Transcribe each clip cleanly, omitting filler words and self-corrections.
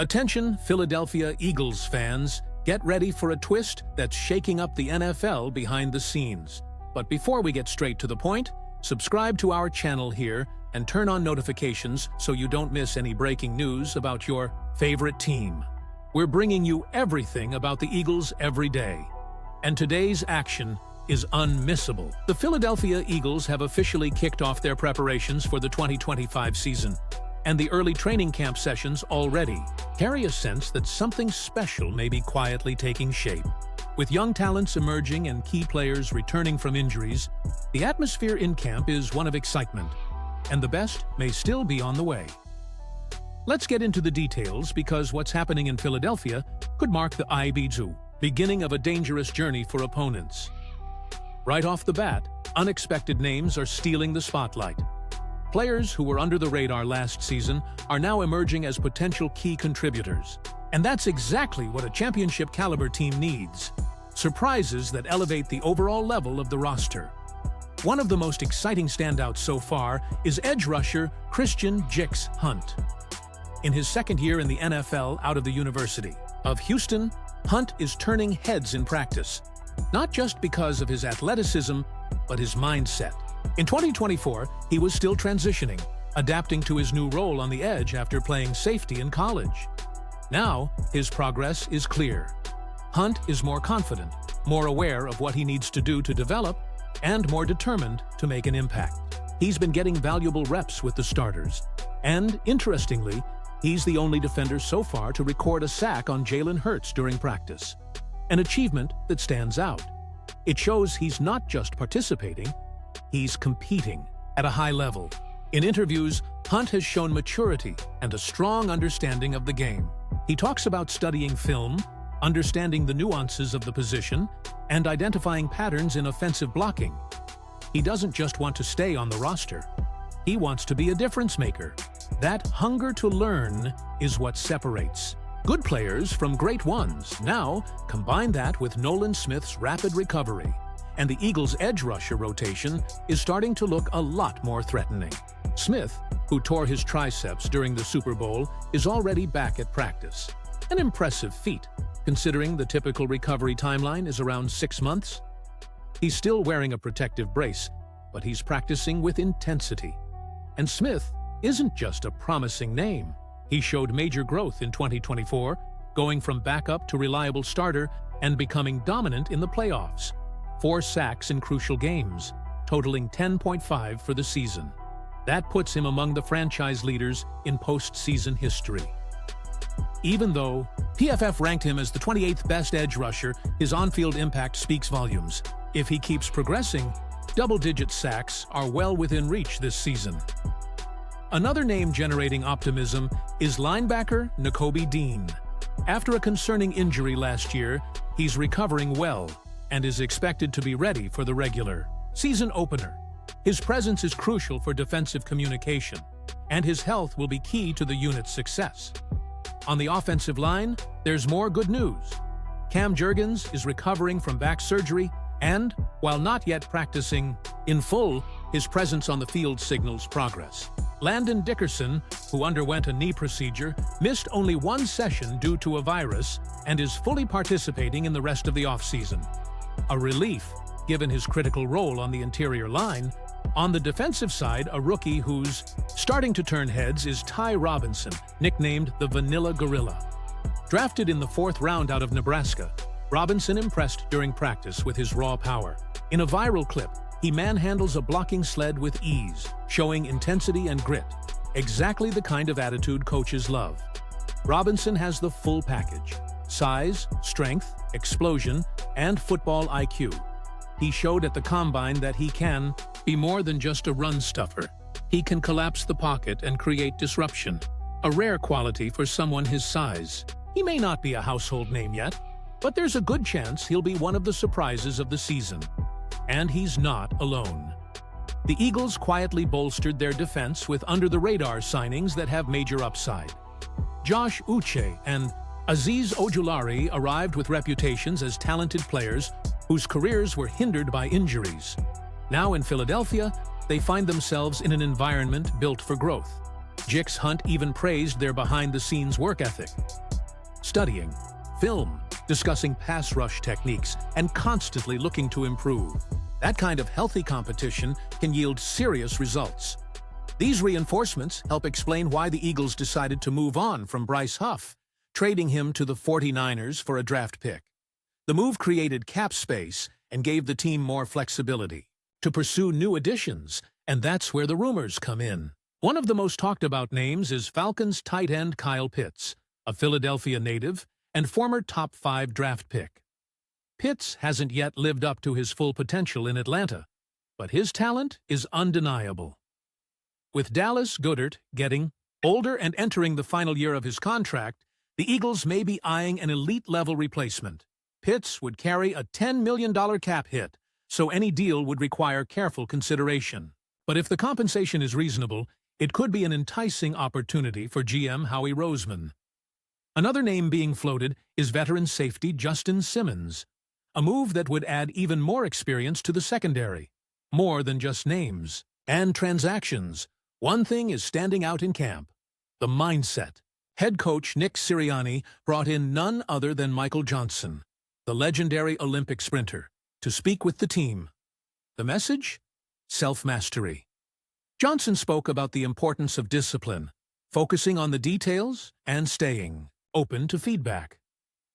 Attention, Philadelphia Eagles fans, get ready for a twist that's shaking up the NFL behind the scenes. But before we get straight to the point, subscribe to our channel here and turn on notifications so you don't miss any breaking news about your favorite team. We're bringing you everything about the Eagles every day. And today's action is unmissable. The Philadelphia Eagles have officially kicked off their preparations for the 2025 season, and the early training camp sessions already carry a sense that something special may be quietly taking shape. With young talents emerging and key players returning from injuries, the atmosphere in camp is one of excitement, and the best may still be on the way. Let's get into the details because what's happening in Philadelphia could mark the ADMITS beginning of a dangerous journey for opponents. Right off the bat, unexpected names are stealing the spotlight. Players who were under the radar last season are now emerging as potential key contributors. And that's exactly what a championship-caliber team needs. Surprises that elevate the overall level of the roster. One of the most exciting standouts so far is edge rusher Christian "Jix" Hunt. In his second year in the NFL out of the University of Houston, Hunt is turning heads in practice, not just because of his athleticism, but his mindset. In 2024, he was still transitioning, adapting to his new role on the edge after playing safety in college. Now, his progress is clear. Hunt is more confident, more aware of what he needs to do to develop, and more determined to make an impact. He's been getting valuable reps with the starters, and, interestingly, he's the only defender so far to record a sack on Jalen Hurts during practice, an achievement that stands out. It shows he's not just participating, he's competing at a high level. In interviews, Hunt has shown maturity and a strong understanding of the game. He talks about studying film, understanding the nuances of the position, and identifying patterns in offensive blocking. He doesn't just want to stay on the roster. He wants to be a difference maker. That hunger to learn is what separates good players from great ones. Now, combine that with Nolan Smith's rapid recovery, and the Eagles' edge rusher rotation is starting to look a lot more threatening. Smith, who tore his triceps during the Super Bowl, is already back at practice. An impressive feat, considering the typical recovery timeline is around 6 months. He's still wearing a protective brace, but he's practicing with intensity. And Smith isn't just a promising name. He showed major growth in 2024, going from backup to reliable starter and becoming dominant in the playoffs. 4 sacks in crucial games, totaling 10.5 for the season. That puts him among the franchise leaders in postseason history. Even though PFF ranked him as the 28th best edge rusher, his on-field impact speaks volumes. If he keeps progressing, double-digit sacks are well within reach this season. Another name generating optimism is linebacker Nakobe Dean. After a concerning injury last year, he's recovering well and is expected to be ready for the regular season opener. His presence is crucial for defensive communication, and his health will be key to the unit's success. On the offensive line, there's more good news. Cam Jurgens is recovering from back surgery, and, while not yet practicing in full, his presence on the field signals progress. Landon Dickerson, who underwent a knee procedure, missed only 1 session due to a virus and is fully participating in the rest of the offseason. A relief, given his critical role on the interior line. On the defensive side, a rookie who's starting to turn heads is Ty Robinson, nicknamed the Vanilla Gorilla. Drafted in the 4th round out of Nebraska, Robinson impressed during practice with his raw power. In a viral clip, he manhandles a blocking sled with ease, showing intensity and grit, exactly the kind of attitude coaches love. Robinson has the full package: size, strength, explosion, and football IQ. He showed at the Combine that he can be more than just a run stuffer. He can collapse the pocket and create disruption, a rare quality for someone his size. He may not be a household name yet, but there's a good chance he'll be one of the surprises of the season. And he's not alone. The Eagles quietly bolstered their defense with under-the-radar signings that have major upside. Josh Uche and Azeez Ojulari arrived with reputations as talented players whose careers were hindered by injuries. Now in Philadelphia, they find themselves in an environment built for growth. Jix Hunt even praised their behind-the-scenes work ethic, studying film, discussing pass rush techniques, and constantly looking to improve. That kind of healthy competition can yield serious results. These reinforcements help explain why the Eagles decided to move on from Bryce Huff, trading him to the 49ers for a draft pick. The move created cap space and gave the team more flexibility to pursue new additions, and that's where the rumors come in. One of the most talked about names is Falcons tight end Kyle Pitts, a Philadelphia native and former top 5 draft pick. Pitts hasn't yet lived up to his full potential in Atlanta, but his talent is undeniable. With Dallas Goedert getting older and entering the final year of his contract, the Eagles may be eyeing an elite-level replacement. Pitts would carry a $10 million cap hit, so any deal would require careful consideration. But if the compensation is reasonable, it could be an enticing opportunity for GM Howie Roseman. Another name being floated is veteran safety Justin Simmons, a move that would add even more experience to the secondary. More than just names and transactions, one thing is standing out in camp: the mindset. Head coach Nick Sirianni brought in none other than Michael Johnson, the legendary Olympic sprinter, to speak with the team. The message? Self-mastery. Johnson spoke about the importance of discipline, focusing on the details and staying open to feedback.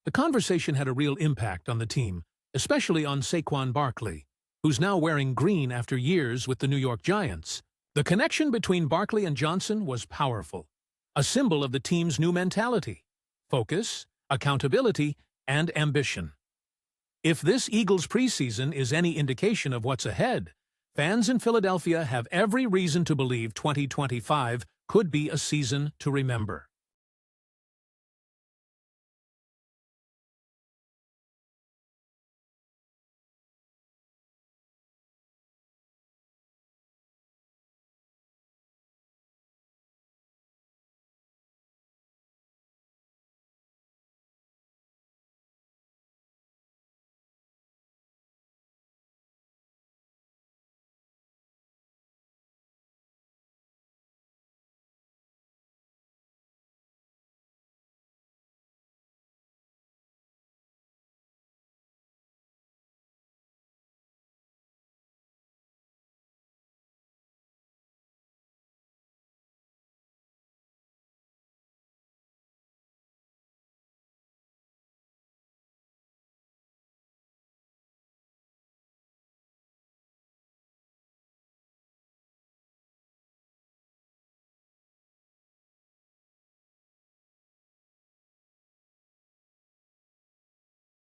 The conversation had a real impact on the team, especially on Saquon Barkley, who's now wearing green after years with the New York Giants. The connection between Barkley and Johnson was powerful, a symbol of the team's new mentality: focus, accountability, and ambition. If this Eagles preseason is any indication of what's ahead, fans in Philadelphia have every reason to believe 2025 could be a season to remember.